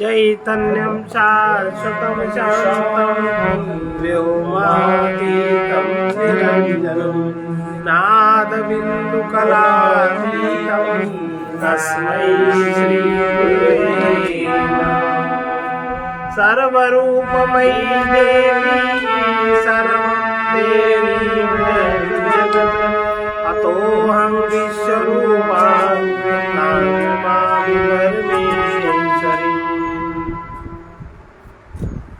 चैतन्यं शाश्वतं शान्तं व्योमातीतं निरञ्जनं नादबिन्दुकलातीतं तस्मै श्रीगुरुवे नमः। सर्वरूपमयी देवी सर्वं देवी जगत् अतोऽहं विश्वरूपा नमामि परमेश्वरी।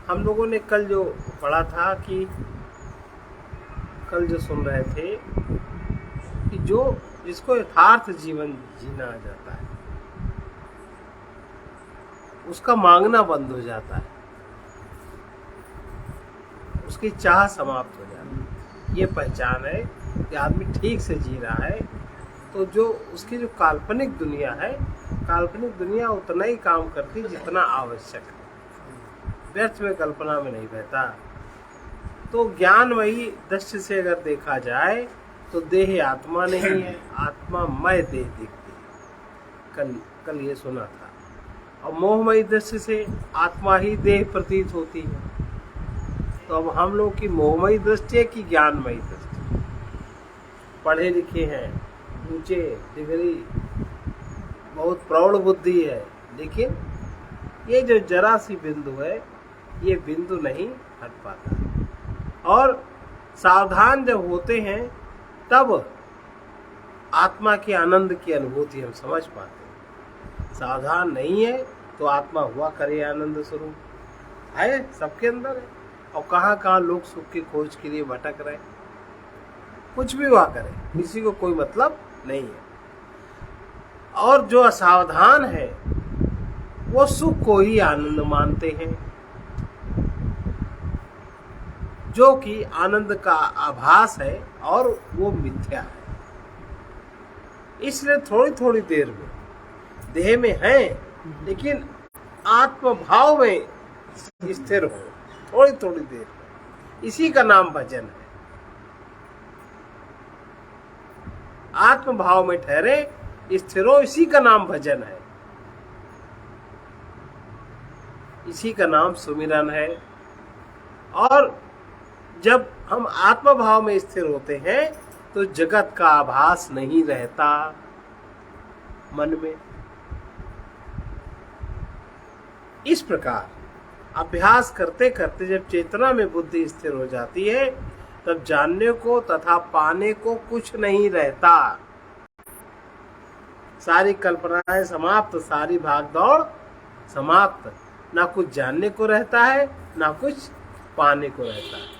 हम लोगों ने कल जो पढ़ा था कि कल जो सुन रहे थे कि जो जिसको यथार्थ जीवन जीना जाता है उसका मांगना बंद हो जाता है, उसकी चाह समाप्त हो जाती है। ये पहचान है कि आदमी ठीक से जी रहा है। तो जो उसकी जो काल्पनिक दुनिया है, काल्पनिक दुनिया उतना ही काम करती जितना आवश्यक है, व्यर्थ में कल्पना में नहीं बहता। तो ज्ञानमयी दृष्टि से अगर देखा जाए तो देह आत्मा नहीं है, आत्मा मय देह दिखती है। कल ये सुना था। और मोहमयी दृष्टि से आत्मा ही देह प्रतीत होती है। तो अब हम लोग की मोहमयी दृष्टि है कि ज्ञानमयी दृष्टि? पढ़े लिखे हैं, ऊंचे डिग्री, बहुत प्रौढ़ बुद्धि है, लेकिन ये जो जरा सी बिंदु है, ये बिंदु नहीं हट पाता। और सावधान जब होते हैं तब आत्मा के आनंद की अनुभूति हम समझ पाते हैं। सावधान नहीं है तो आत्मा हुआ करे आनंद स्वरूप है, सबके अंदर है। और कहाँ कहाँ लोग सुख की खोज के लिए भटक रहे, कुछ भी हुआ करे, किसी को कोई मतलब नहीं है। और जो असावधान है वो सुख को ही आनंद मानते हैं, जो कि आनंद का आभास है और वो मिथ्या है। इसलिए थोड़ी थोड़ी देर में देह में है, लेकिन आत्म भाव में स्थिर हो, थोड़ी थोड़ी देर में। इसी का नाम भजन है। आत्म भाव में ठहरे, स्थिर हो, इसी का नाम भजन है, इसी का नाम सुमिरन है। और जब हम आत्म भाव में स्थिर होते हैं तो जगत का आभास नहीं रहता मन में। इस प्रकार अभ्यास करते करते जब चेतना में बुद्धि स्थिर हो जाती है, तब जानने को तथा पाने को कुछ नहीं रहता। सारी कल्पनाएं समाप्त, सारी भागदौड़ समाप्त। ना कुछ जानने को रहता है, ना कुछ पाने को रहता है।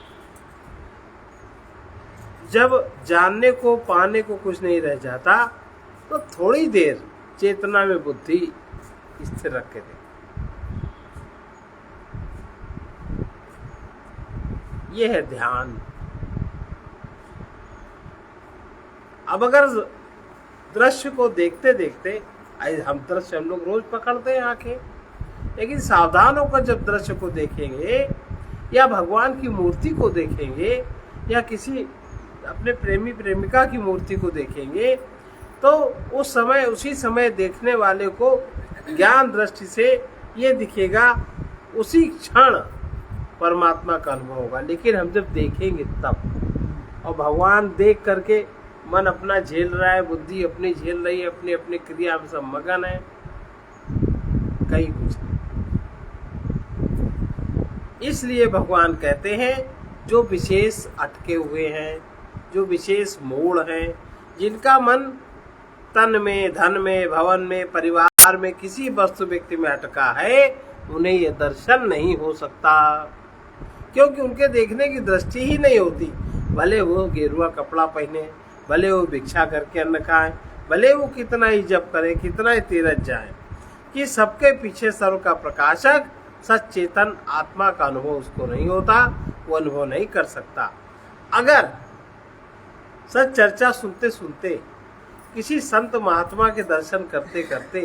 जब जानने को पाने को कुछ नहीं रह जाता तो थोड़ी देर चेतना में बुद्धि स्थिर रख के दे। यह है ध्यान। अब अगर दृश्य को देखते देखते, हम दृश्य हम लोग रोज पकड़ते हैं आंखें, लेकिन सावधान होकर जब दृश्य को देखेंगे या भगवान की मूर्ति को देखेंगे या किसी अपने प्रेमी प्रेमिका की मूर्ति को देखेंगे, तो उस समय उसी समय देखने वाले को ज्ञान दृष्टि से ये दिखेगा, उसी क्षण परमात्मा का अनुभव होगा। लेकिन हम जब देखेंगे तब, और भगवान देख करके मन अपना झेल रहा है, बुद्धि अपनी झेल रही है, अपनी अपनी क्रिया में सब मगन है, कहीं कुछ नहीं। इसलिए भगवान कहते हैं जो विशेष अटके हुए हैं, जो विशेष मोड़ हैं, जिनका मन तन में, धन में, भवन में, परिवार में, किसी वस्तु व्यक्ति में अटका है, उन्हें यह दर्शन नहीं हो सकता, क्योंकि उनके देखने की दृष्टि ही नहीं होती। भले वो गेरुआ कपड़ा पहने, भले वो भिक्षा करके अन्न खाए, भले वो कितना ही जप करे, कितना ही तीरथ जाए, कि सबके पीछे सर्व का प्रकाशक सचेतन आत्मा का अनुभव उसको नहीं होता, वो अनुभव नहीं कर सकता। अगर सच चर्चा सुनते सुनते, किसी संत महात्मा के दर्शन करते करते,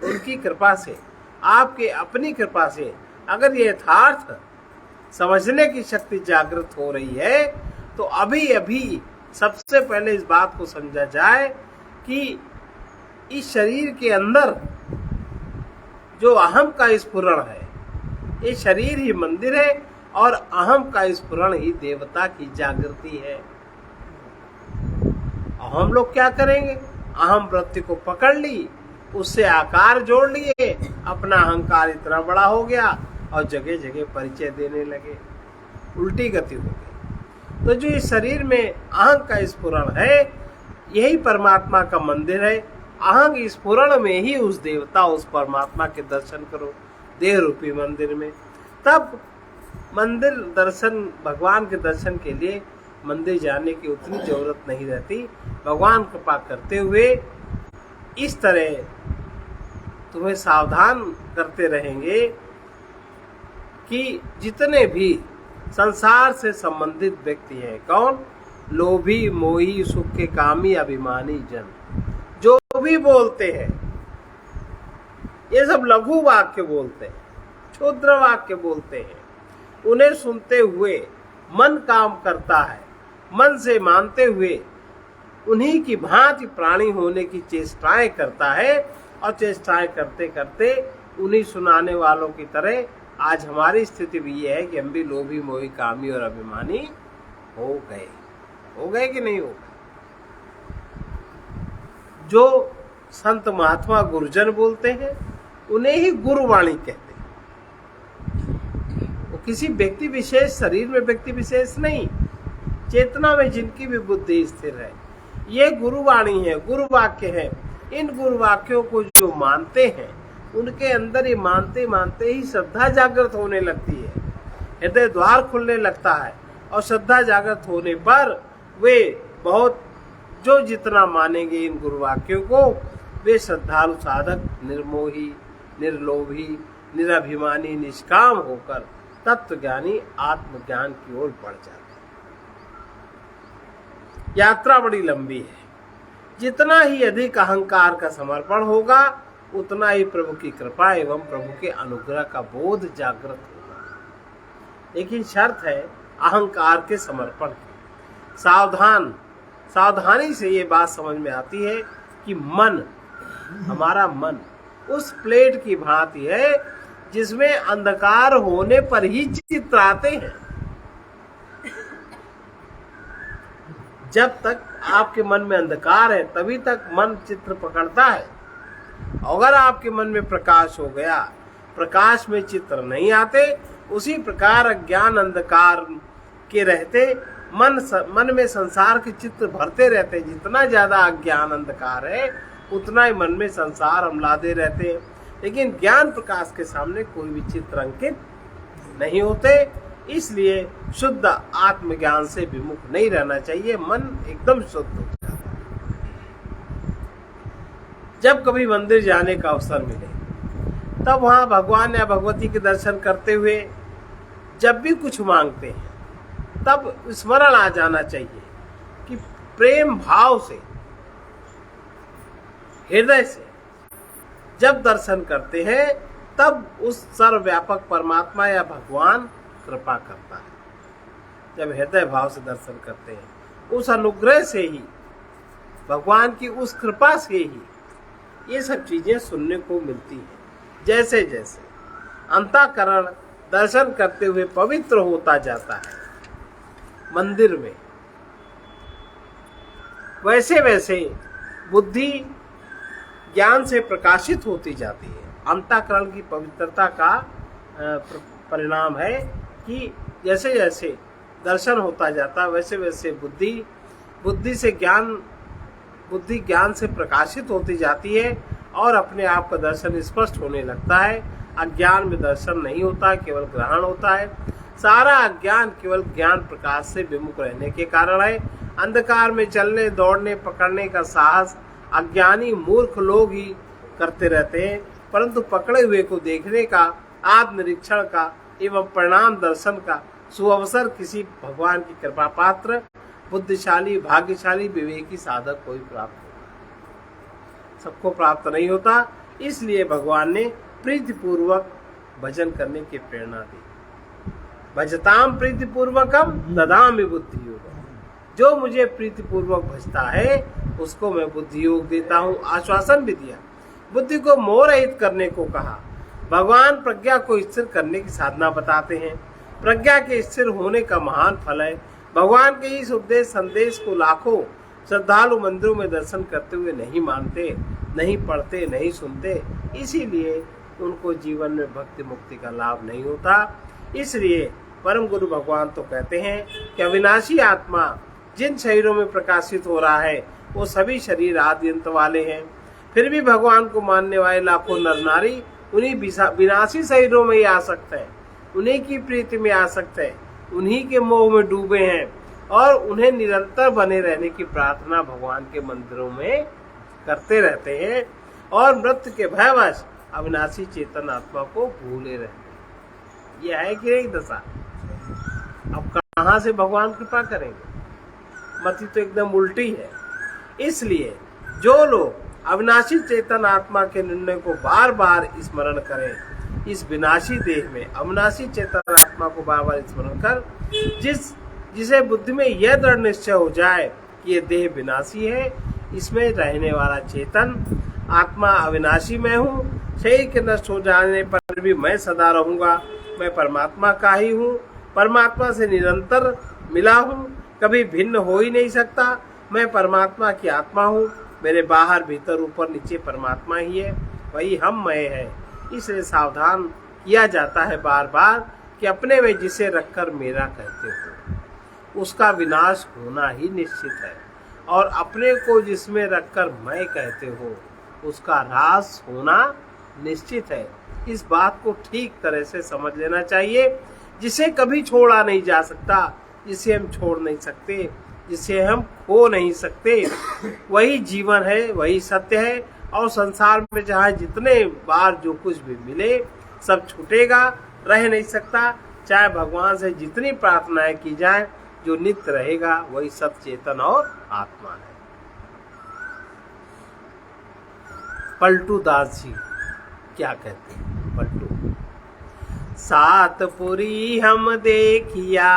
उनकी कृपा से, आपके अपनी कृपा से अगर ये यथार्थ समझने की शक्ति जागृत हो रही है, तो अभी अभी सबसे पहले इस बात को समझा जाए कि इस शरीर के अंदर जो अहम का स्फुरण है। ये शरीर ही मंदिर है और अहम का स्फुरण ही देवता की जागृति है। हम लोग क्या करेंगे, अहम वृत्ति को पकड़ ली, उससे आकार जोड़ लिए, अपना अहंकार इतना बड़ा हो गया और जगह जगह परिचय देने लगे, उल्टी गति हो गई। तो जो इस शरीर में अहंग का स्फुरण है, यही परमात्मा का मंदिर है। अहंग स्फुरण में ही उस देवता, उस परमात्मा के दर्शन करो देह रूपी मंदिर में। तब मंदिर दर्शन, भगवान के दर्शन के लिए मंदिर जाने की उतनी जरूरत नहीं रहती। भगवान कृपा करते हुए इस तरह तुम्हें सावधान करते रहेंगे कि जितने भी संसार से संबंधित व्यक्ति हैं, कौन, लोभी मोही सुख के कामी अभिमानी जन, जो भी बोलते हैं, ये सब लघु वाक्य बोलते हैं, क्षुद्र वाक्य बोलते हैं, उन्हें सुनते हुए मन काम करता है, मन से मानते हुए उन्हीं की भांति प्राणी होने की चेष्टाएं करता है, और चेष्टाएं करते करते उन्हीं सुनाने वालों की तरह आज हमारी स्थिति भी ये है कि हम भी लोभी मोही कामी और अभिमानी हो गए कि नहीं हो गए। जो संत महात्मा गुरुजन बोलते हैं उन्हें ही गुरुवाणी कहते हैं। वो किसी व्यक्ति विशेष, शरीर में व्यक्ति विशेष नहीं, चेतना में जिनकी भी बुद्धि स्थिर है, ये गुरुवाणी है, गुरु वाक्य है। इन गुरु वाक्यों को जो मानते हैं, उनके अंदर ये मानते मानते ही श्रद्धा जागृत होने लगती है, हृदय द्वार खुलने लगता है, और श्रद्धा जागृत होने पर वे बहुत, जो जितना मानेंगे इन गुरु वाक्यों को, वे श्रद्धालु साधक निर्मोही, निर्लोभी, निराभिमानी, निष्काम होकर तत्वज्ञानी आत्मज्ञान की ओर बढ़ जाते हैं। यात्रा बड़ी लंबी है। जितना ही अधिक अहंकार का समर्पण होगा, उतना ही प्रभु की कृपा एवं प्रभु के अनुग्रह का बोध जागृत होगा। लेकिन शर्त है अहंकार के समर्पण की। सावधानी से ये बात समझ में आती है कि मन, हमारा मन उस प्लेट की भांति है जिसमें अंधकार होने पर ही चित्र आते हैं। जब तक आपके मन में अंधकार है तभी तक मन चित्र पकड़ता है। अगर आपके मन में प्रकाश हो गया, प्रकाश में चित्र नहीं आते, उसी प्रकार अज्ञान अंधकार के रहते मन में संसार के चित्र भरते रहते हैं। जितना ज्यादा अज्ञान अंधकार है उतना ही मन में संसार हम लादे रहते हैं। लेकिन ज्ञान प्रकाश के सामने कोई भी चित्र अंकित नहीं होते। इसलिए शुद्ध आत्मज्ञान से विमुख नहीं रहना चाहिए, मन एकदम शुद्ध हो जाता है। जब कभी मंदिर जाने का अवसर मिले, तब वहां भगवान या भगवती के दर्शन करते हुए जब भी कुछ मांगते हैं, तब स्मरण आ जाना चाहिए कि प्रेम भाव से, हृदय से जब दर्शन करते हैं, तब उस सर्वव्यापक परमात्मा या भगवान कृपा करता है। जब हृदय भाव से दर्शन करते हैं, उस अनुग्रह से ही, भगवान की उस कृपा से ही ये सब चीजें सुनने को मिलती हैं। जैसे जैसे अंतःकरण दर्शन करते हुए पवित्र होता जाता है मंदिर में, वैसे वैसे बुद्धि ज्ञान से प्रकाशित होती जाती है। अंतःकरण की पवित्रता का परिणाम है कि जैसे जैसे दर्शन होता जाता, वैसे वैसे बुद्धि ज्ञान से प्रकाशित होती जाती है और अपने आप का दर्शन स्पष्ट होने लगता है। अज्ञान में दर्शन नहीं होता, केवल ग्रहण होता है। सारा अज्ञान केवल ज्ञान प्रकाश से विमुख रहने के कारण है। अंधकार में चलने, दौड़ने, पकड़ने का साहस अज्ञानी मूर्ख लोग ही करते रहते हैं, परंतु पकड़े हुए को देखने का, आत्मनिरीक्षण का एवं परिणाम दर्शन का सुअवसर किसी भगवान की कृपा पात्र, बुद्धिशाली, भाग्यशाली, विवेकी साधक को ही प्राप्त होगा। सबको प्राप्त नहीं होता। इसलिए भगवान ने प्रीतिपूर्वक भजन करने की प्रेरणा दी। भजताम प्रीतिपूर्वकम ददामि बुद्धि योग। जो मुझे प्रीतिपूर्वक भजता है उसको मैं बुद्धि योग देता हूँ। आश्वासन भी दिया, बुद्धि को मोह रहित करने को कहा। भगवान प्रज्ञा को स्थिर करने की साधना बताते हैं। प्रज्ञा के स्थिर होने का महान फल है। भगवान के इस उपदेश संदेश को लाखों श्रद्धालु मंदिरों में दर्शन करते हुए नहीं मानते, नहीं पढ़ते, नहीं सुनते, इसीलिए उनको जीवन में भक्ति मुक्ति का लाभ नहीं होता। इसलिए परम गुरु भगवान तो कहते हैं कि अविनाशी आत्मा जिन शरीरों में प्रकाशित हो रहा है वो सभी शरीर आदि अंत वाले हैं। फिर भी भगवान को मानने वाले लाखों नर नारी उन्हीं विनाशी शरीरों में ही आसक्त हैं, उन्हीं की प्रीति में आसक्त हैं, उन्हीं के मोह में डूबे हैं और उन्हें निरंतर बने रहने की प्रार्थना भगवान के मंदिरों में करते रहते हैं और मृत्यु के भयवश अविनाशी चेतन आत्मा को भूले रहते हैं। यह है कि एक दशा। अब कहाँ से भगवान कृपा करेंगे? मति तो एकदम उल्टी है। इसलिए जो लोग अविनाशी चेतन आत्मा के निर्णय को बार बार स्मरण करें, इस विनाशी देह में अविनाशी चेतन आत्मा को बार बार स्मरण कर जिसे बुद्धि में यह दृढ़ निश्चय हो जाए कि ये देह विनाशी है, इसमें रहने वाला चेतन आत्मा अविनाशी मैं हूँ, शरीर के नष्ट हो जाने पर भी मैं सदा रहूंगा, मैं परमात्मा का ही हूँ, परमात्मा से निरंतर मिला हूँ, कभी भिन्न हो ही नहीं सकता, मैं परमात्मा की आत्मा हूँ, मेरे बाहर भीतर ऊपर नीचे परमात्मा ही है, वही हम मैं है। इसलिए सावधान किया जाता है बार बार कि अपने में जिसे रखकर मेरा कहते हो उसका विनाश होना ही निश्चित है, और अपने को जिसमें रखकर मैं कहते हो उसका ह्रास होना निश्चित है। इस बात को ठीक तरह से समझ लेना चाहिए। जिसे कभी छोड़ा नहीं जा सकता, जिसे हम छोड़ नहीं सकते, जिसे हम खो नहीं सकते, वही जीवन है, वही सत्य है। और संसार में चाहे जितने बार जो कुछ भी मिले सब छूटेगा, रह नहीं सकता। चाहे भगवान से जितनी प्रार्थनाएं की जाए, जो नित्य रहेगा वही सब चेतन और आत्मा है। पलटू दास जी क्या कहते हैं? पलटू सातपुरी हम देखिया,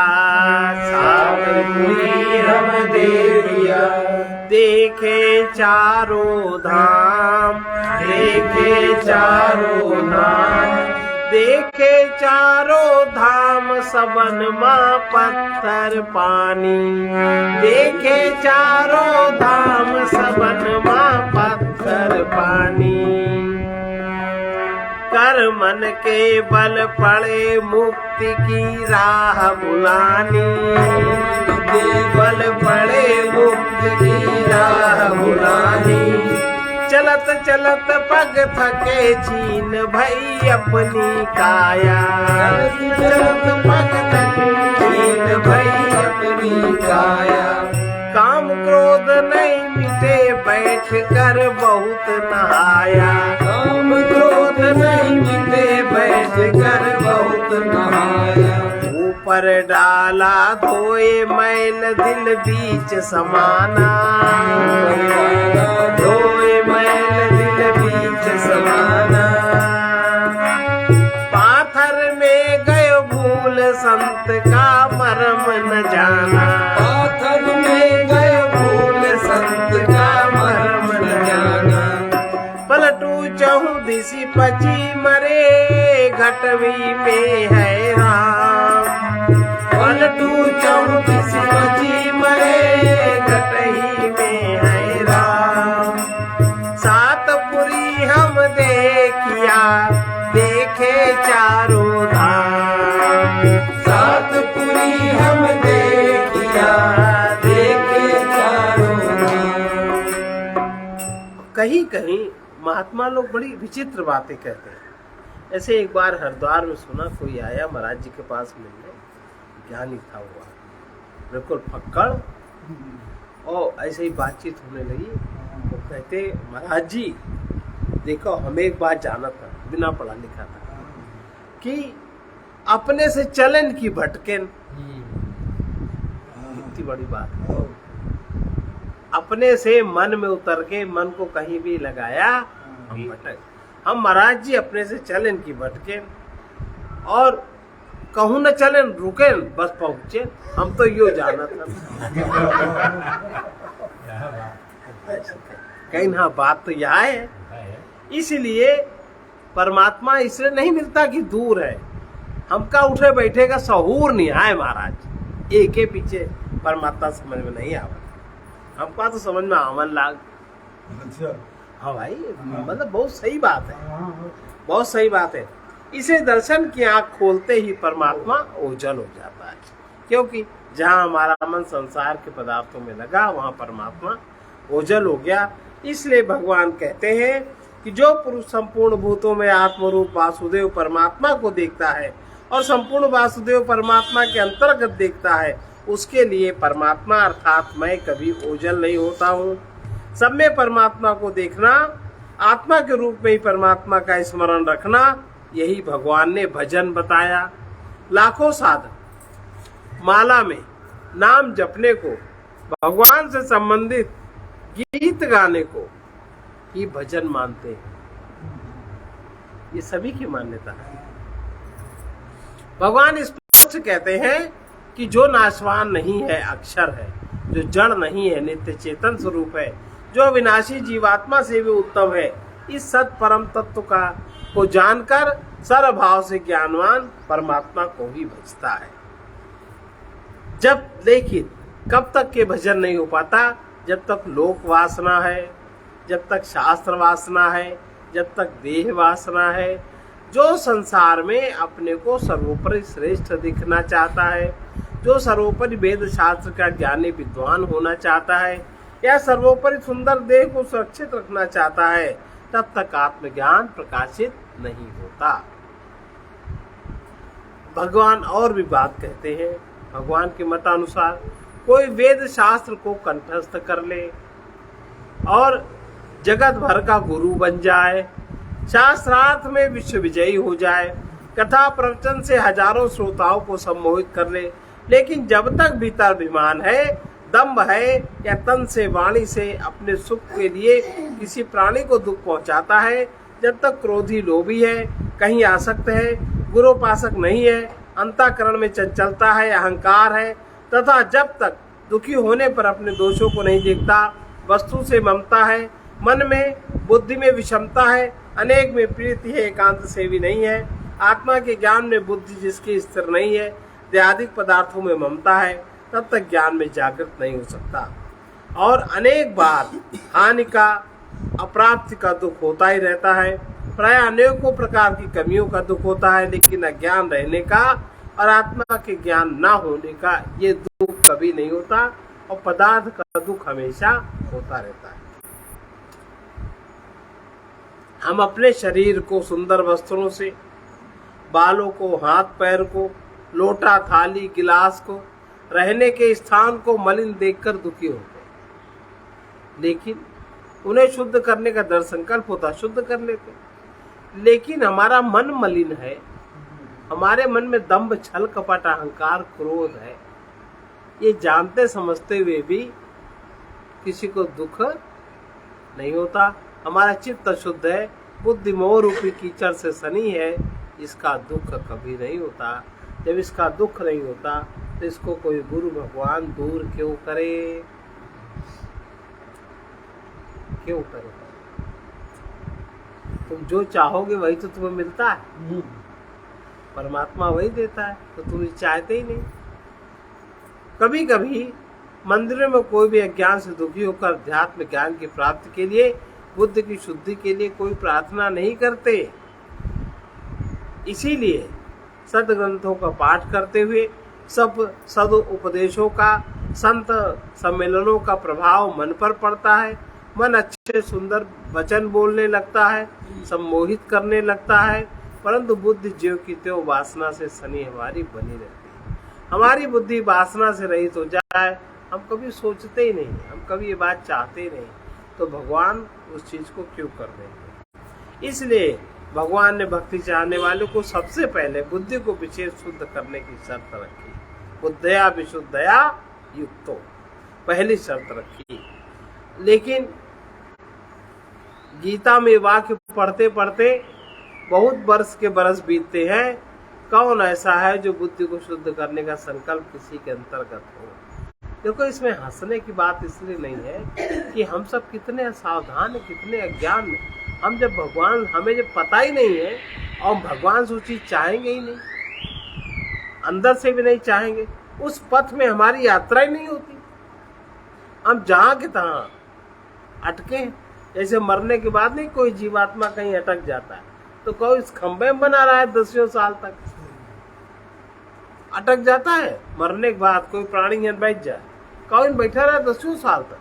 सातपुरी हम देखिया, देखे चारों धाम, देखे चारों धाम, देखे चारों धाम, सबन माँ पत्थर पानी, देखे चारों धाम, सबन माँ पत्थर पानी। कर मन के बल पड़े मुक्ति की राह बुलानी, के बल पड़े मुक्ति की राह बुलानी। चलत चलत पग थके छीन भई अपनी काया, चलत पग थके छीन भई अपनी काया। काम क्रोध नहीं मिटे बैठ कर बहुत नहाया, काम क्रोध नहीं मिटे बैठ कर बहुत नहाया। ऊपर डाला धोए मैल दिल बीच समाना, धोए मैल दिल बीच समाना। पाथर में गए भूल संत का मरम न जाना, पाथर में गए भूल संत का मरम न जाना। पलटू चहु दिशि पची मरे घटवी में है राम, पलटू चहु दिशि पची मरे घटही में है राम। सातपुरी हम देखिया, देखे चारों धाम, सातपुरी हम देखिया, देखे चारों धाम। कहीं कहीं महात्मा लोग बड़ी विचित्र बातें कहते हैं। ऐसे एक बार हरिद्वार में सुना, कोई आया महाराज जी के पास मिलने, ज्ञानी था हुआ, बिल्कुल फक्कड़, और ऐसे ही बातचीत होने लगी। वो कहते महाराज जी देखो, हमें एक बात जाना था, बिना पढ़ा लिखा था, कि अपने से चलन की भटकें, इतनी बड़ी बात है। अपने से मन में उतर के मन को कहीं भी लगाया, हम भटक। हम महाराज जी अपने से चलन की भटके और कहूँ न चलन, रुके बस पहुंचे। हम तो यो जाना था। कहीं हाँ, बात तो यह है। इसलिए परमात्मा इसलिए नहीं मिलता कि दूर है, हमका उठे बैठे का सहूर नहीं है महाराज। एक के पीछे परमात्मा समझ में नहीं आवता, हमका तो समझ में आवन लाग। अच्छा। हाँ भाई, मतलब बहुत सही बात है, बहुत सही बात है। इसे दर्शन की आंख खोलते ही परमात्मा ओझल हो जाता है, क्योंकि जहाँ हमारा मन संसार के पदार्थों में लगा वहाँ परमात्मा ओझल हो गया। इसलिए भगवान कहते हैं कि जो पुरुष संपूर्ण भूतों में आत्मरूप वासुदेव परमात्मा को देखता है और संपूर्ण वासुदेव परमात्मा के अंतर्गत देखता है, उसके लिए परमात्मा अर्थात मैं कभी ओझल नहीं होता हूँ। सब में परमात्मा को देखना, आत्मा के रूप में ही परमात्मा का स्मरण रखना, यही भगवान ने भजन बताया। लाखों साधक माला में नाम जपने को, भगवान से संबंधित गीत गाने को ही भजन मानते हैं। ये सभी की मान्यता है। भगवान स्पष्ट कहते हैं कि जो नाशवान नहीं है, अक्षर है, जो जड़ नहीं है, नित्य चेतन स्वरूप है, जो विनाशी जीवात्मा से भी उत्तम है, इस सत परम तत्व को जानकर सर्वभाव से ज्ञानवान परमात्मा को ही भजता है। लेकिन कब तक के भजन नहीं हो पाता? जब तक लोक वासना है, जब तक शास्त्र वासना है, जब तक देह वासना है। जो संसार में अपने को सर्वोपरि श्रेष्ठ दिखना चाहता है, जो सर्वोपरि वेद शास्त्र का ज्ञानी विद्वान होना चाहता है, या सर्वोपरि सुंदर देह को सुरक्षित रखना चाहता है, तब तक आत्मज्ञान प्रकाशित नहीं होता। भगवान और भी बात कहते हैं। भगवान के मतानुसार कोई वेद शास्त्र को कंठस्थ कर ले और जगत भर का गुरु बन जाए, शास्त्रार्थ में विश्व विजयी हो जाए, कथा प्रवचन से हजारों श्रोताओं को सम्मोहित कर ले, लेकिन जब तक भीतर अभिमान है, दम्भ है, या तन से वाणी से अपने सुख के लिए किसी प्राणी को दुख पहुंचाता है, जब तक क्रोधी लोभी है, कहीं आसक्त है, गुरोपासक नहीं है, अंतःकरण में चंचलता है, अहंकार है, तथा जब तक दुखी होने पर अपने दोषों को नहीं देखता, वस्तु से ममता है, मन में बुद्धि में विषमता है, अनेक में प्रीति है, एकांत से भी नहीं है, आत्मा के ज्ञान में बुद्धि जिसकी स्थिर नहीं है, देहादिक पदार्थों में ममता है, तब तक ज्ञान में जागृत नहीं हो सकता। और अनेक बार हानि का, अप्राप्ति का दुख होता ही रहता है। प्राय अनेकों प्रकार की कमियों का दुख होता है, लेकिन अज्ञान रहने का और आत्मा के ज्ञान न होने का ये दुख कभी नहीं होता, और पदार्थ का दुख हमेशा होता रहता है। हम अपने शरीर को सुंदर वस्त्रों से, बालों को, हाथ पैर को, लोटा थाली गिलास को, रहने के स्थान को मलिन देखकर दुखी होते हैं, लेकिन उन्हें शुद्ध करने का दृढ़ संकल्प होता, शुद्ध कर लेते। लेकिन हमारा मन मलिन है, हमारे मन में दंभ, छल, कपट, अहंकार, क्रोध है, ये जानते समझते हुए भी किसी को दुख नहीं होता। हमारा चित्त शुद्ध है, बुद्धि मोह रूपी कीचड़ से सनी है, इसका दुख कभी नहीं होता। जब इसका दुख नहीं होता तो इसको कोई गुरु भगवान दूर क्यों करे? क्यों करे? तुम जो चाहोगे वही तो तुम्हें मिलता है, परमात्मा वही देता है, तो तुम चाहते ही नहीं। कभी कभी मंदिरों में कोई भी अज्ञान से दुखी होकर अध्यात्म ज्ञान की प्राप्ति के लिए, बुद्धि की शुद्धि के लिए कोई प्रार्थना नहीं करते। इसीलिए सदग्रंथों का पाठ करते हुए, सब सद उपदेशों का, संत सम्मेलनों का प्रभाव मन पर पड़ता है। मन अच्छे सुंदर वचन बोलने लगता है, सम्मोहित करने लगता है, परंतु बुद्धि ज्यों की त्यों वासना से सनी हमारी बनी रहती है। हमारी बुद्धि वासना से रहित हो जाए, हम कभी सोचते ही नहीं, हम कभी ये बात चाहते ही नहीं, तो भगवान उस चीज को क्यों कर देंगे? इसलिए भगवान ने भक्ति चाहने वालों को सबसे पहले बुद्धि को विशेष शुद्ध करने की शर्त रखी। बुद्धया विशुद्धया युक्तो, पहली शर्त रखी। लेकिन गीता में वाक्य पढ़ते पढ़ते बहुत वर्ष के बरस बीतते हैं, कौन ऐसा है जो बुद्धि को शुद्ध करने का संकल्प किसी के अंतर्गत हो? देखो, इसमें हंसने की बात इसलिए नहीं है कि हम सब कितने असावधान, कितने अज्ञान में, हम जब भगवान, हमें जब पता ही नहीं है और भगवान से चीज चाहेंगे ही नहीं, अंदर से भी नहीं चाहेंगे, उस पथ में हमारी यात्रा ही नहीं होती। हम जहां के तहां अटके। जैसे मरने के बाद नहीं कोई जीवात्मा कहीं अटक जाता है, तो कोई इस खंबे में बना रहा है 10 साल तक, अटक जाता है। मरने के बाद कोई प्राणी यहाँ बैठ जाए, कौन बैठा रहा 10 साल तक,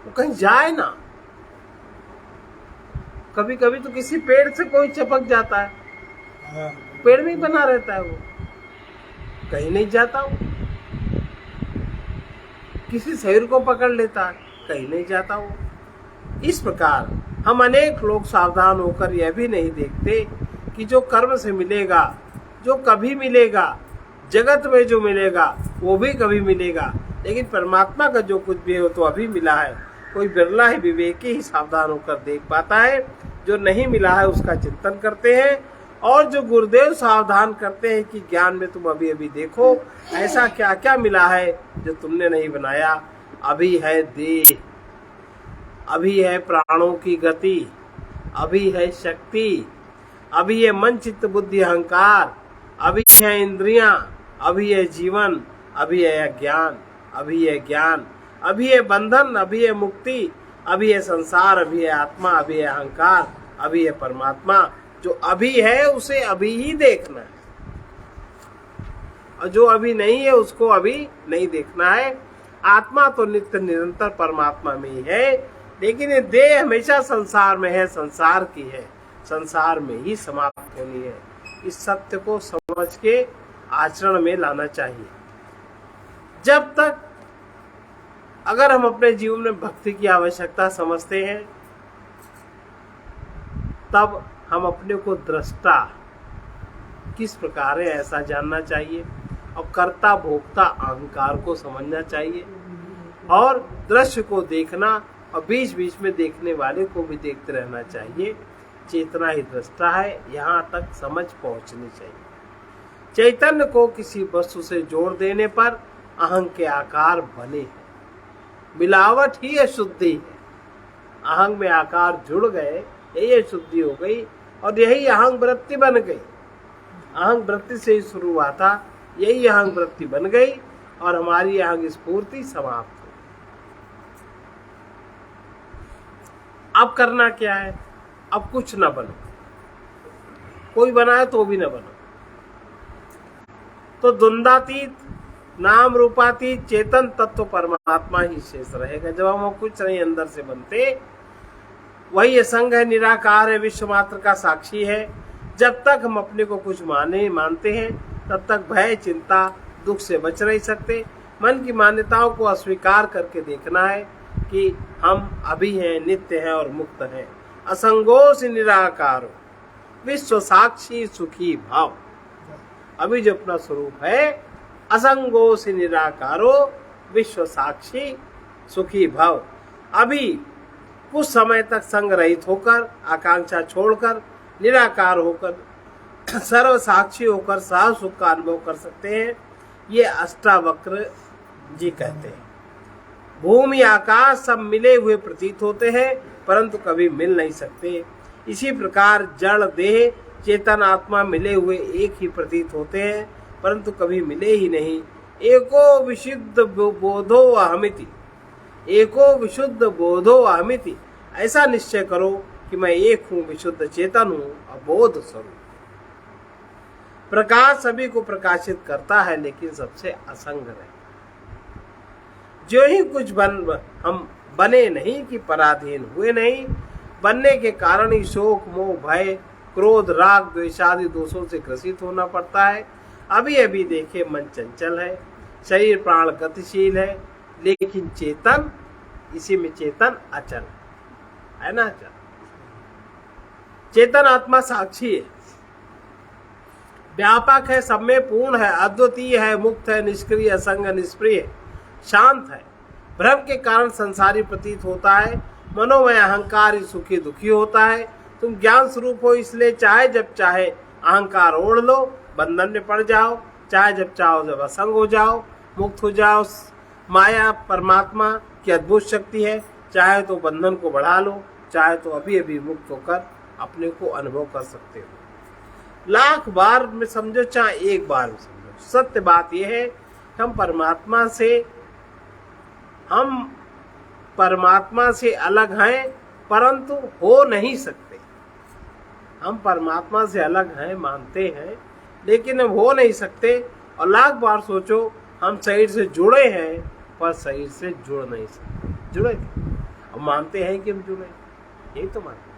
वो कहीं जाए ना। कभी कभी तो किसी पेड़ से कोई चिपक जाता है, पेड़ में ही बना रहता है, वो कहीं नहीं जाता। वो किसी शरीर को पकड़ लेता है, कहीं नहीं जाता वो। इस प्रकार हम अनेक लोग सावधान होकर यह भी नहीं देखते कि जो कर्म से मिलेगा, जो कभी मिलेगा, जगत में जो मिलेगा वो भी कभी मिलेगा, लेकिन परमात्मा का जो कुछ भी हो तो अभी मिला है। कोई बिरला ही विवेकी ही सावधान होकर देख पाता है। जो नहीं मिला है उसका चिंतन करते हैं, और जो गुरुदेव सावधान करते हैं कि ज्ञान में तुम अभी अभी देखो ऐसा क्या क्या मिला है जो तुमने नहीं बनाया। अभी है देह, अभी है प्राणों की गति, अभी है शक्ति, अभी है मन चित्त बुद्धि अहंकार, अभी है इंद्रियां, अभी है जीवन, अभी है अज्ञान, अभी है ज्ञान, अभी है बंधन, अभी है मुक्ति, अभी है संसार, अभी है आत्मा, अभी है अहंकार, अभी है परमात्मा। जो अभी है उसे अभी ही देखना है, और जो अभी नहीं है उसको अभी नहीं देखना है। आत्मा तो नित्य निरंतर परमात्मा में ही है, लेकिन ये देह हमेशा संसार में है, संसार की है, संसार में ही समाप्त होनी है। इस सत्य को समझ के आचरण में लाना चाहिए। जब तक अगर हम अपने जीवन में भक्ति की आवश्यकता समझते हैं, तब हम अपने को दृष्टा किस प्रकार है ऐसा जानना चाहिए, और कर्ता भोक्ता अहंकार को समझना चाहिए, और दृश्य को देखना और बीच बीच में देखने वाले को भी देखते रहना चाहिए। चेतना ही दृष्टा है, यहाँ तक समझ पहुंचनी चाहिए। चैतन्य को किसी वस्तु से जोड़ देने पर अहंग के आकार बने, मिलावट ही अशुद्धि है। अहंग में आकार जुड़ गए, यही अशुद्धि हो गई, और यही अहंग वृत्ति बन गई। अहंग वृत्ति से ही शुरू हुआ था, यही अहंग वृत्ति बन गई, और हमारी अहंग स्फूर्ति समाप्त हो। अब करना क्या है? अब कुछ ना बनो, कोई बनाए तो भी ना बनो। तो द्वंद्वातीत, नाम रूपातीत चेतन तत्व परमात्मा ही शेष रहेगा। जब हम कुछ नहीं अंदर से बनते, वही असंग है, निराकार है, विश्व मात्र का साक्षी है। जब तक हम अपने को कुछ मानते हैं, तब तक भय, चिंता, दुख से बच नहीं सकते। मन की मान्यताओं को अस्वीकार करके देखना है कि हम अभी हैं, नित्य हैं और मुक्त हैं। असंगो से निराकार, विश्व साक्षी सुखी भाव। अभी जो अपना स्वरूप है, असंगो से निराकारो, विश्व साक्षी सुखी भाव। अभी कुछ समय तक संग रहित होकर, आकांक्षा छोड़कर, निराकार होकर, सर्व साक्षी होकर सह सुख का अनुभव कर सकते हैं। ये अष्टावक्र जी कहते हैं। भूमि आकाश सब मिले हुए प्रतीत होते हैं, परंतु कभी मिल नहीं सकते। इसी प्रकार जड़ देह चेतन आत्मा मिले हुए एक ही प्रतीत होते हैं, परंतु कभी मिले ही नहीं। एको विशुद्ध बोधो अहमिति, एको विशुद्ध बोधो अहमिति। ऐसा निश्चय करो कि मैं एक हूँ, विशुद्ध चेतन हूँ, अबोध स्वरूप। प्रकाश सभी को प्रकाशित करता है, लेकिन सबसे असंग रहे। जो ही कुछ हम बने नहीं कि पराधीन हुए नहीं। बनने के कारण ही शोक, मोह, भय, क्रोध, राग, द्वेषादि दोषों से ग्रसित होना पड़ता है। अभी अभी देखे मन चंचल है, शरीर प्राण गतिशील है, लेकिन चेतन, इसी में चेतन अचल है ना। अचल चेतन आत्मा साक्षी है, व्यापक है, सब में पूर्ण है, अद्वितीय है, मुक्त है, निष्क्रिय, असंग, निष्प्रिय, शांत है। भ्रम के कारण संसारी प्रतीत होता है। मनोमय अहंकार ही सुखी दुखी होता है। तुम ज्ञान स्वरूप हो, इसलिए चाहे जब चाहे अहंकार ओढ़ लो, बंधन में पड़ जाओ, चाहे जब चाहो जब असंग हो जाओ, मुक्त हो जाओ। माया परमात्मा की अद्भुत शक्ति है, चाहे तो बंधन को बढ़ा लो, चाहे तो अभी अभी मुक्त होकर अपने को अनुभव कर सकते हो। लाख बार में समझो चाहे एक बार में समझो, सत्य बात यह है कि हम परमात्मा से अलग हैं, परंतु हो नहीं सकते। हम परमात्मा से अलग हैं मानते हैं, लेकिन हम हो नहीं सकते। और लाख बार सोचो, हम शरीर से जुड़े हैं पर शरीर से जुड़ नहीं सकते। जुड़े हम मानते हैं कि हम जुड़े, यही तो मानते हैं,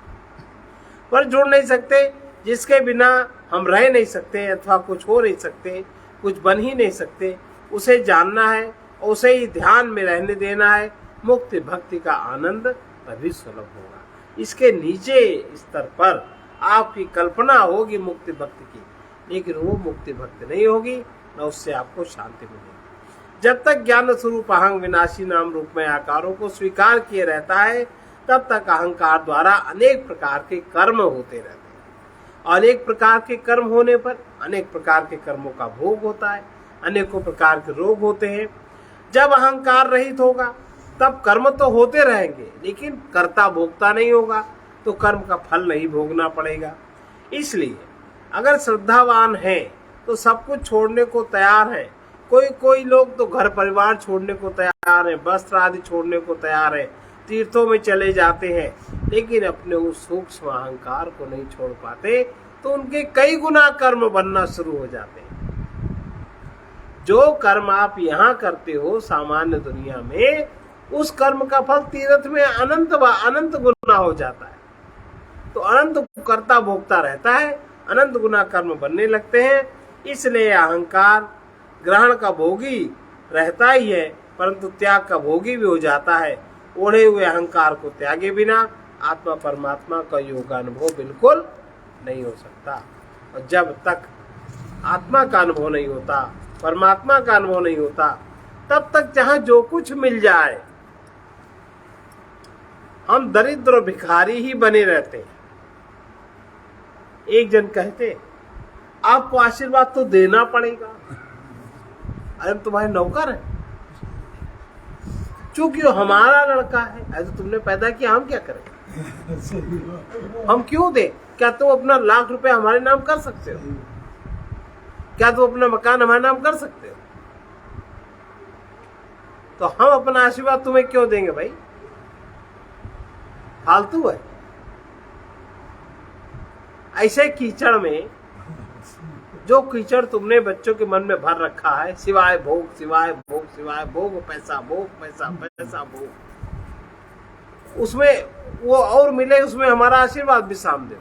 पर जुड़ नहीं सकते। जिसके बिना हम रह नहीं सकते अथवा कुछ हो नहीं सकते, कुछ बन ही नहीं सकते, उसे जानना है और उसे ही ध्यान में रहने देना है। मुक्ति भक्ति का आनंद तभी सुलभ होगा। इसके नीचे स्तर पर आपकी कल्पना होगी मुक्ति भक्ति की, लेकिन वो मुक्ति भक्ति नहीं होगी, न उससे आपको शांति मिलेगी। जब तक ज्ञान स्वरूप अहंग विनाशी नाम रूप में आकारों को स्वीकार किए रहता है, तब तक अहंकार द्वारा अनेक प्रकार के कर्म होते रहते हैं। अनेक प्रकार के कर्म होने पर अनेक प्रकार के कर्मों का भोग होता है, अनेकों प्रकार के रोग होते हैं। जब अहंकार रहित होगा तब कर्म तो होते रहेंगे, लेकिन कर्ता भोगता नहीं होगा, तो कर्म का फल नहीं भोगना पड़ेगा। इसलिए अगर श्रद्धावान है तो सब कुछ छोड़ने को तैयार है। कोई लोग तो घर परिवार छोड़ने को तैयार है, वस्त्र आदि छोड़ने को तैयार है, तीर्थों में चले जाते हैं, लेकिन अपने उस सूक्ष्म अहंकार को नहीं छोड़ पाते, तो उनके कई गुना कर्म बनना शुरू हो जाते हैं। जो कर्म आप यहाँ करते हो सामान्य दुनिया में, उस कर्म का फल तीर्थ में अनंत गुना हो जाता है। तो अनंत कर्ता भोगता रहता है, अनंत गुना कर्म बनने लगते हैं। इसलिए अहंकार ग्रहण का भोगी रहता ही है, परंतु त्याग का भोगी भी हो जाता है। ओढ़े हुए अहंकार को त्यागे बिना आत्मा परमात्मा का योगानुभव बिल्कुल नहीं हो सकता। और जब तक आत्मा का अनुभव नहीं होता, परमात्मा का अनुभव नहीं होता, तब तक चाहे जो कुछ मिल जाए, हम दरिद्र भिखारी ही बने रहते हैं। एक जन कहते, आपको आशीर्वाद तो देना पड़ेगा, अरे हम तुम्हारे नौकर हैं, चूंकि वो हमारा लड़का है, ऐसे तुमने पैदा किया, हम क्या करें, हम क्यों दें? क्या तुम अपना लाख रुपए हमारे नाम कर सकते हो? क्या तुम अपना मकान हमारे नाम कर सकते हो? तो हम अपना आशीर्वाद तुम्हें क्यों देंगे भाई? फालतू है। ऐसे कीचड़ में, जो कीचड़ तुमने बच्चों के मन में भर रखा है, सिवाय भोग सिवाय भोग सिवाय भोग, पैसा भोग पैसा पैसा भोग, उसमें वो और मिले, उसमें हमारा आशीर्वाद भी शाम दो।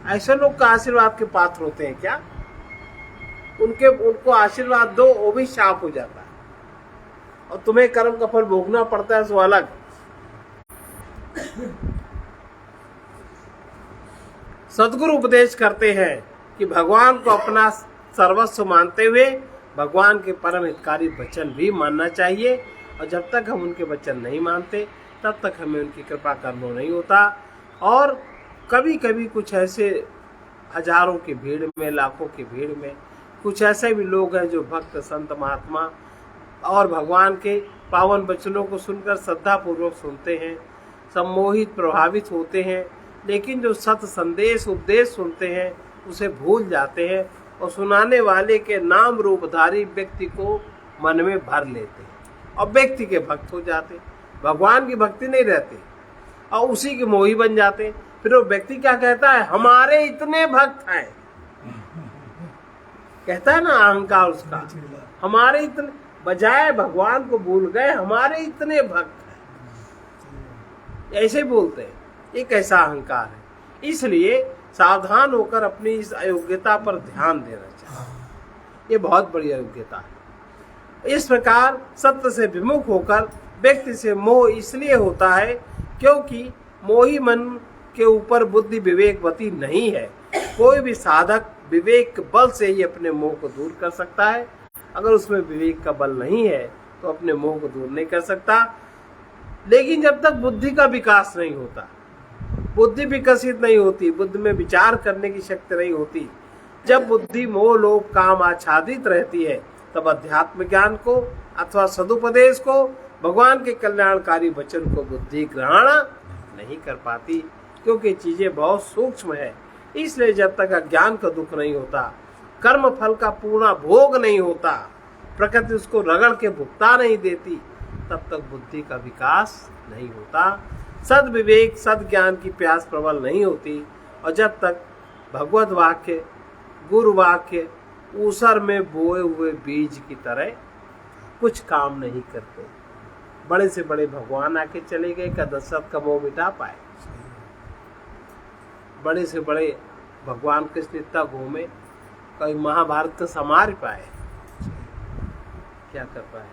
ऐसे लोग का आशीर्वाद के पात्र होते हैं क्या? उनको आशीर्वाद दो, वो भी शाप हो जाता है, और तुम्हें कर्म का फल भोगना पड़ता है, सो अलग। सदगुरु उपदेश करते हैं कि भगवान को अपना सर्वस्व मानते हुए भगवान के परम हितकारी वचन भी मानना चाहिए, और जब तक हम उनके वचन नहीं मानते तब तक हमें उनकी कृपा का अनुभव नहीं होता। और कभी कभी कुछ ऐसे हजारों की भीड़ में, लाखों की भीड़ में कुछ ऐसे भी लोग हैं जो भक्त संत महात्मा और भगवान के पावन वचनों को सुनकर श्रद्धा पूर्वक सुनते हैं, सम्मोहित प्रभावित होते हैं, लेकिन जो सत संदेश उपदेश सुनते हैं उसे भूल जाते हैं और सुनाने वाले के नाम रूपधारी व्यक्ति को मन में भर लेते हैं और व्यक्ति के भक्त हो जाते, भगवान की भक्ति नहीं रहती और उसी के मोही बन जाते। फिर वो व्यक्ति क्या कहता है, हमारे इतने भक्त हैं, कहता है ना अहंकार उसका, हमारे इतने, बजाय भगवान को भूल गए हमारे इतने भक्त हैं, ऐसे बोलते हैं। ये कैसा अहंकार है? इसलिए सावधान होकर अपनी इस अयोग्यता पर ध्यान देना चाहिए। ये बहुत बड़ी अयोग्यता है। इस प्रकार सत्य से विमुख होकर व्यक्ति से मोह इसलिए होता है क्योंकि मोही मन के ऊपर बुद्धि विवेकवती नहीं है। कोई भी साधक विवेक बल से ही अपने मोह को दूर कर सकता है। अगर उसमें विवेक का बल नहीं है तो अपने मोह को दूर नहीं कर सकता। लेकिन जब तक बुद्धि का विकास नहीं होता, बुद्धि विकसित नहीं होती, बुद्धि में विचार करने की शक्ति नहीं होती, जब बुद्धि मोह लोभ काम आच्छादित रहती है, तब अध्यात्म ज्ञान को अथवा सदुपदेश को, भगवान के कल्याणकारी वचन को बुद्धि ग्रहण नहीं कर पाती, क्योंकि चीजें बहुत सूक्ष्म है। इसलिए जब तक अज्ञान का दुख नहीं होता, कर्म फल का पूर्ण भोग नहीं होता, प्रकृति उसको रगड़ के भुगता नहीं देती, तब तक बुद्धि का विकास नहीं होता, सद विवेक सद ज्ञान की प्यास प्रबल नहीं होती। और जब तक भगवत वाक्य गुरु वाक्य ऊसर में बोए हुए बीज की तरह कुछ काम नहीं करते। बड़े से बड़े भगवान आके चले गए, क्या दशरथ का मोह मिटा पाए? बड़े से बड़े भगवान कृष्ण इतना घूमे, कभी महाभारत तो समार पाए? क्या कर पाए?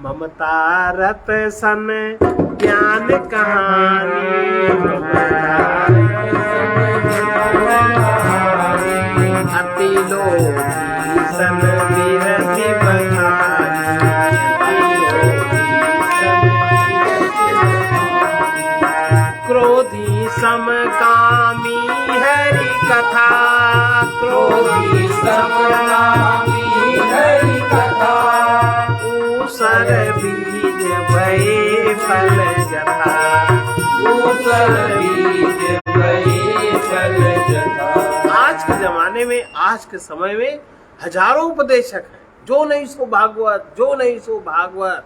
ममता रत सन ज्ञान कहानी, अति लोभी सन विरति क्रोधी समकामी हरि कथा, क्रोधी समकामी हरि कथा, ऊसर बीज भये फल जथा, ऊसर बीज भये फल जथा। आज के जमाने में, आज के समय में हजारों उपदेशक हैं, जो नहीं सो भागवत, जो नहीं सो भागवत,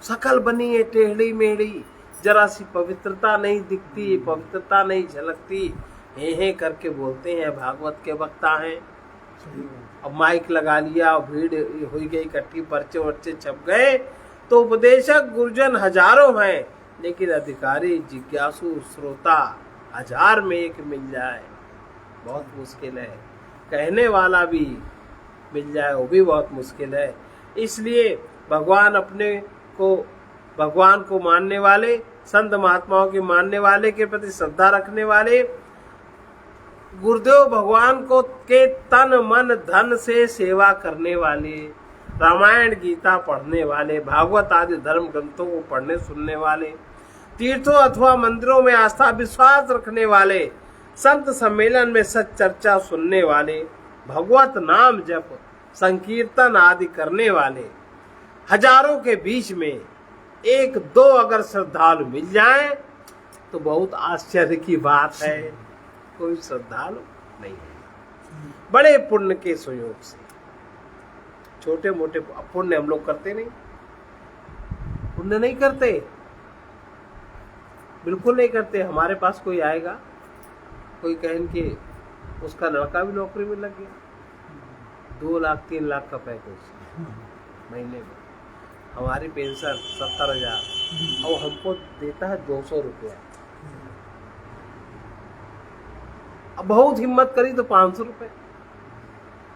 सकल बनी है टेढ़ी मेढ़ी, जरा सी पवित्रता नहीं दिखती, पवित्रता नहीं झलकती, हे करके बोलते हैं भागवत के वक्ता हैं। अब माइक लगा लिया, भीड़ हो गई इकट्ठी, पर्चे वर्चे छप गए, तो उपदेशक गुरुजन हजारों हैं, लेकिन अधिकारी जिज्ञासु श्रोता हजार में एक मिल जाए बहुत मुश्किल है, कहने वाला भी मिल जाए वो भी बहुत मुश्किल है। इसलिए भगवान को मानने वाले, संत महात्माओं के मानने वाले, के प्रति श्रद्धा रखने वाले, गुरुदेव भगवान को के तन मन धन से सेवा करने वाले, रामायण गीता पढ़ने वाले, भागवत आदि धर्म ग्रंथों को पढ़ने सुनने वाले, तीर्थों अथवा मंदिरों में आस्था विश्वास रखने वाले, संत सम्मेलन में सच चर्चा सुनने वाले, भगवत नाम जप संकीर्तन आदि करने वाले, हजारों के बीच में एक दो अगर श्रद्धालु मिल जाएं तो बहुत आश्चर्य की बात है। कोई श्रद्धालु नहीं है। बड़े पुण्य के संयोग से, छोटे मोटे पुण्य हम लोग करते नहीं, पुण्य नहीं करते, बिल्कुल नहीं करते। हमारे पास कोई आएगा, कोई कहें कि उसका लड़का भी नौकरी में लग गया, 2 लाख 3 लाख का पैकेज महीने में, हमारी पेंशन 70,000 और हमको देता है 200 रुपया। अब बहुत हिम्मत करी तो 500 रुपये,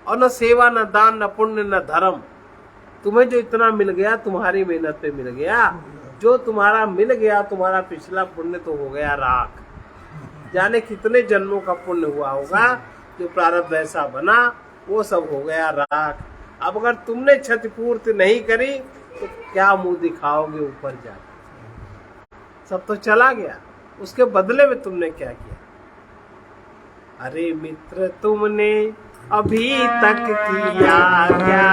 और न सेवा न दान न पुण्य न धर्म। तुम्हें जो इतना मिल गया तुम्हारी मेहनत पे मिल गया, जो तुम्हारा मिल गया तुम्हारा पिछला पुण्य तो हो गया राख। जाने कितने जन्मों का पुण्य हुआ होगा, जो प्रारब्ध ऐसा बना वो सब हो गया राख। अब अगर तुमने क्षतिपूर्ति नहीं करी तो क्या मुंह दिखाओगे ऊपर जाकर? सब तो चला गया, उसके बदले में तुमने क्या किया? अरे मित्र तुमने अभी तक किया क्या?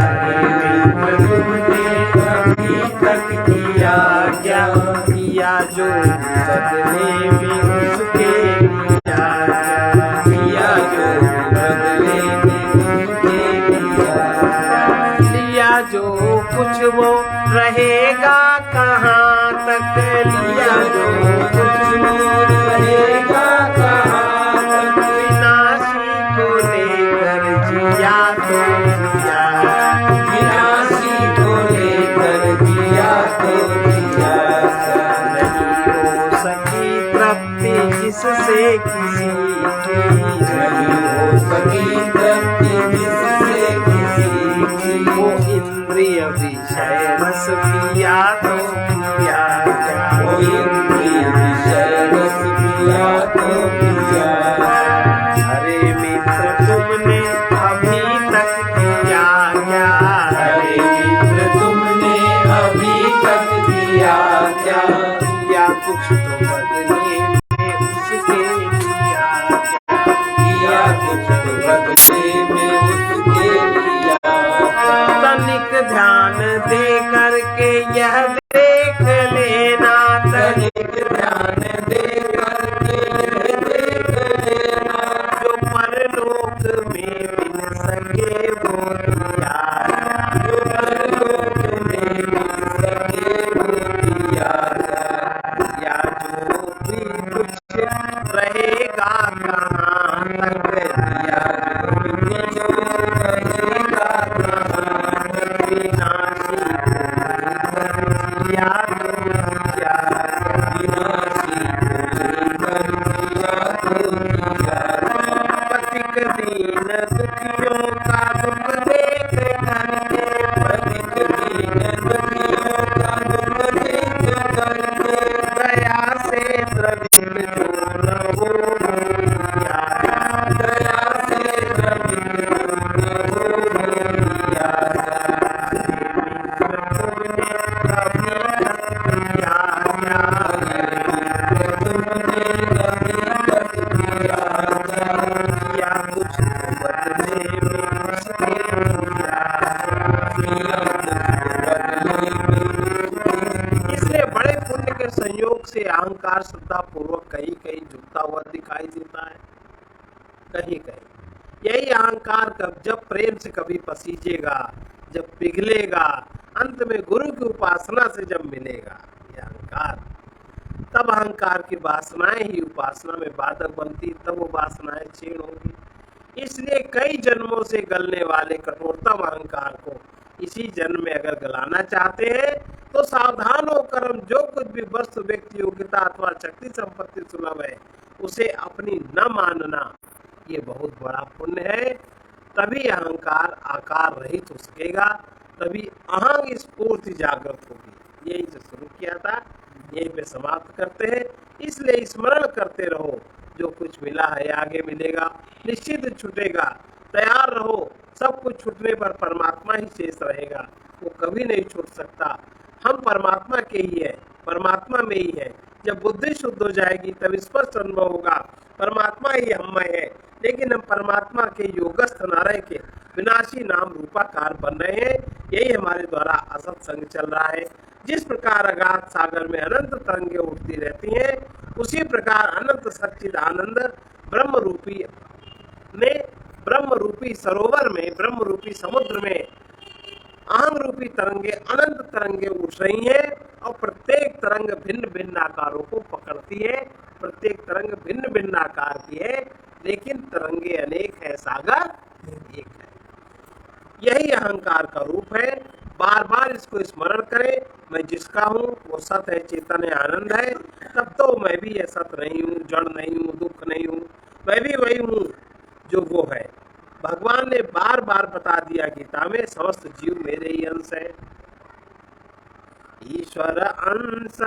अरे मित्र तुमने अभी तक किया क्या? किया जो बदले में उसके लिया, किया जो बदले में उसके लिया जो कुछ वो रहेगा कहाँ तक, लिया जो कुछ वो रहेगा कहाँ तक, विनाशी को लेकर जिया तो जिया, विनाशी को लेकर जिया तो जिया, नहीं हो सकी तृप्ति जिससे किसी की, नहीं हो सकी तृप्ति जिससे किसी की, वो इंद्रिय विषय रस पिया तो पिया क्या, वो इंद्रिय विषय रस पिया तो पिया। अरे मित्र तुमने अभी तक किया क्या? अरे मित्र तुमने अभी तक किया क्या? या कुछ तो बदले में उसके लिया क्या? या कुछ तो बदले में उसके लिया। तनिक ध्यान दे करके यह देख लेना, तनिक परलोक में बिन सके वो दिया, जो परलोक में बिन सके वो दिया, या जो भी कुछ रहेगा कहाँ तक दिया, जो भी कुछ रहेगा कहाँ तक, विनाशी या तो दिया, विनाशी पथिक दीन दुखियों का दुख देख करके, पथिक दीन दुखियों का दुख देख करके, दया से द्रवित जो न हो दिया, दया से द्रवित जो न हो दिया, इसलिए बड़े पुण्य के संयोग से अहंकार श्रद्धा पूर्वक कहीं कहीं झुकता हुआ दिखाई देता है, कहीं कहीं यही अहंकार कब जब प्रेम से कभी पसीजेगा, जब पिघलेगा, अंत में गुरु की उपासना से जब मिलेगा यह अहंकार, तब अहंकार की वासनाएं ही उपासना में बाधक बनती, तब वो वासनाएं क्षीण होगी। इसलिए कई जन्मों से गलने वाले कठोरतम अहंकार को इसी जन्म में अगर गलाना चाहते हैं तो सावधान होकर हम जो कुछ भी वस्तु व्यक्ति योग्यता अथवा शक्ति संपत्ति सुलभ है उसे अपनी न मानना, ये बहुत बड़ा पुण्य है। तभी अहंकार आकार रहित हो सकेगा, तभी अहंग स्फूर्ति जागृत होगी। यही जो शुरू किया था यहीं पे समाप्त करते हैं। इसलिए स्मरण करते रहो, जो कुछ मिला है आगे मिलेगा, निश्चित छूटेगा, तैयार रहो। सब कुछ छूटने पर परमात्मा ही शेष रहेगा, वो कभी नहीं छूट सकता। हम परमात्मा के ही है, परमात्मा में ही है। जब बुद्धि शुद्ध हो जाएगी तब स्पष्ट अनुभव होगा परमात्मा ही हम में है, लेकिन हम परमात्मा के योगस्थ न रह के विनाशी नाम रूपाकार बन रहे हैं। यही हमारे द्वारा असत संग चल रहा है। जिस प्रकार अगाध सागर में अनंत तरंगे उठती रहती हैं, उसी प्रकार अनंत सच्चिद आनंद ब्रह्म रूपी में, ब्रह्म रूपी सरोवर में, ब्रह्म रूपी समुद्र में अहम रूपी तरंगे अनंत तरंगे उठ रही हैं और प्रत्येक तरंग भिन्न भिन्न आकारों को पकड़ती है। प्रत्येक तरंग भिन्न भिन्न आकार की है, लेकिन तरंगे अनेक है, सागर एक है। यही अहंकार का रूप है। बार बार इसको स्मरण करें, मैं जिसका हूँ वो सत है, चेतन है, आनंद है। तब तो मैं भी ये सत नहीं हूँ, जड़ नहीं हूँ, दुख नहीं हूँ, मैं भी वही हूँ जो वो है। भगवान ने बार बार बता दिया गीता में, समस्त जीव मेरे ही अंश है। ईश्वर अंश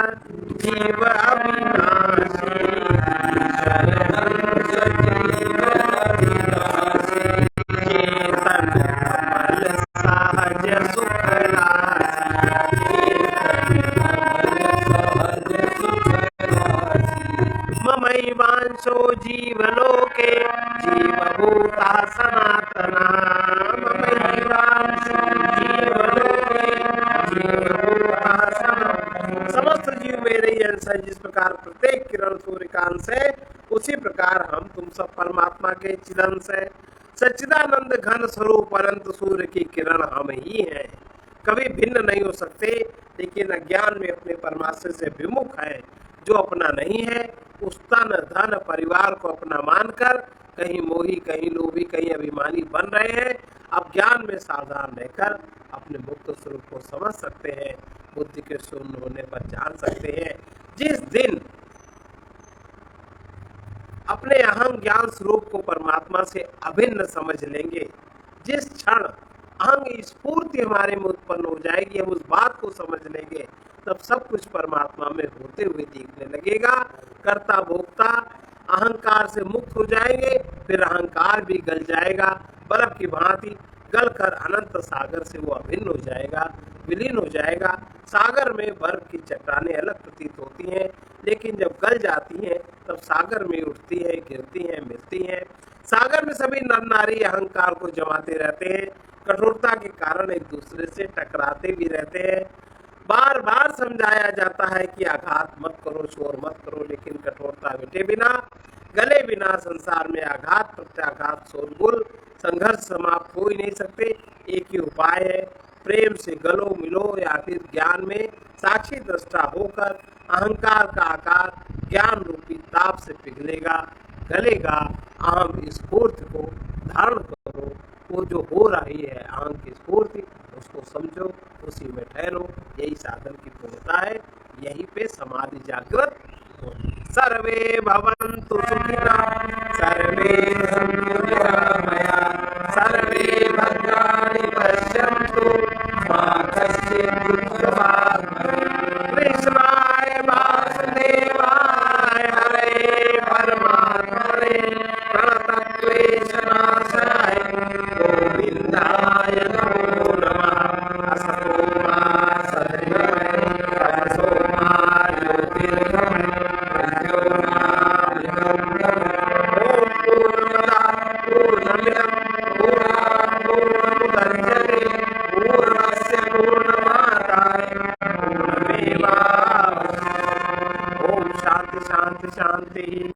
जीव अविनाशी, ईश्वर अंश जीव अविनाशी, चेतन कमल सहज सुख राशि, चेतन कमल सहज सुख राशि। ममैवांशो जीवलोके जीवभूता सनातना, ममैवांशो जीवलोके जीवभूता सनातना। समस्त जीव मेरे ही अंश है। जिस प्रकार प्रत्येक किरण सूर्य का अंश है, उसी प्रकार हम तुम सब परमात्मा के चिदंश है। सच्चिदानंद घन स्वरूप अनंत सूर्य की किरण हम ही हैं, कभी भिन्न नहीं हो सकते। लेकिन अज्ञान में अपने परमात्मा से विमुख है। जो अपना नहीं है उस तन धन परिवार को अपना मानकर कहीं मोही, कहीं लोभी, कहीं अभिमानी बन रहे हैं। अब ज्ञान में सावधान रहकर अपने मुक्त स्वरूप को समझ सकते हैं, बुद्धि के शून्य होने पर जान सकते हैं। जिस दिन अपने अहम ज्ञान स्वरूप को परमात्मा से अभिन्न समझ लेंगे, जिस क्षण अहंग स्फूर्ति हमारे में उत्पन्न हो जाएगी, हम उस बात को समझ लेंगे, तब सब कुछ परमात्मा में होते हुए दिखने लगेगा। कर्ता भोक्ता अहंकार से मुक्त हो जाएंगे, फिर अहंकार भी गल जाएगा, बर्फ की भांति गल कर अनंत सागर से वो अभिन्न हो जाएगा, विलीन हो जाएगा। सागर में बर्फ की चट्टानें अलग प्रतीत होती हैं, लेकिन जब गल जाती हैं तब सागर में उठती है, गिरती हैं, मिलती हैं। सागर में सभी नर नारी अहंकार को जमाते रहते हैं, कठोरता के कारण एक दूसरे से टकराते भी रहते हैं। बार बार समझाया जाता है कि आघात मत करो, शोर मत करो, लेकिन कठोरता मिटे बिना गले बिना संसार में आघात प्रत्याघात शोरगुल संघर्ष समाप्त हो ही नहीं सकते। एक ही उपाय है, प्रेम से गलो मिलो या फिर ज्ञान में साक्षी दृष्टा होकर अहंकार का आकार ज्ञान रूपी ताप से पिघलेगा, गलेगा। अहम स्फूर्ति को धारण करो, वो जो हो रही है अहम की स्फूर्ति उसको समझो, उसी में ठहरो। यही साधन की पूर्णता है, यहीं पे समाधि जागृत होती है। सर्वे भवन्तु सुखिनः, सर्वे सन्तु निरामयाः, सर्वे भद्राणि पश्यन्तु मा कश्चित् दुःखभाग् भवेत्। कृष्णाय वासुदेवाय हरे परमात्मने प्रणतक्लेशनाशाय गोविन्दाय नमो नमः। असतो मा सद्गमय तमसो मा ज्योतिर्गमय ओम पूर्णमदः पूर्णमिदं पूर्णात् पूर्णमुदच्यते पूर्णस्य पूर्णमादाय पूर्णमेवावशिष्यते। ओम शांति शांति शांति।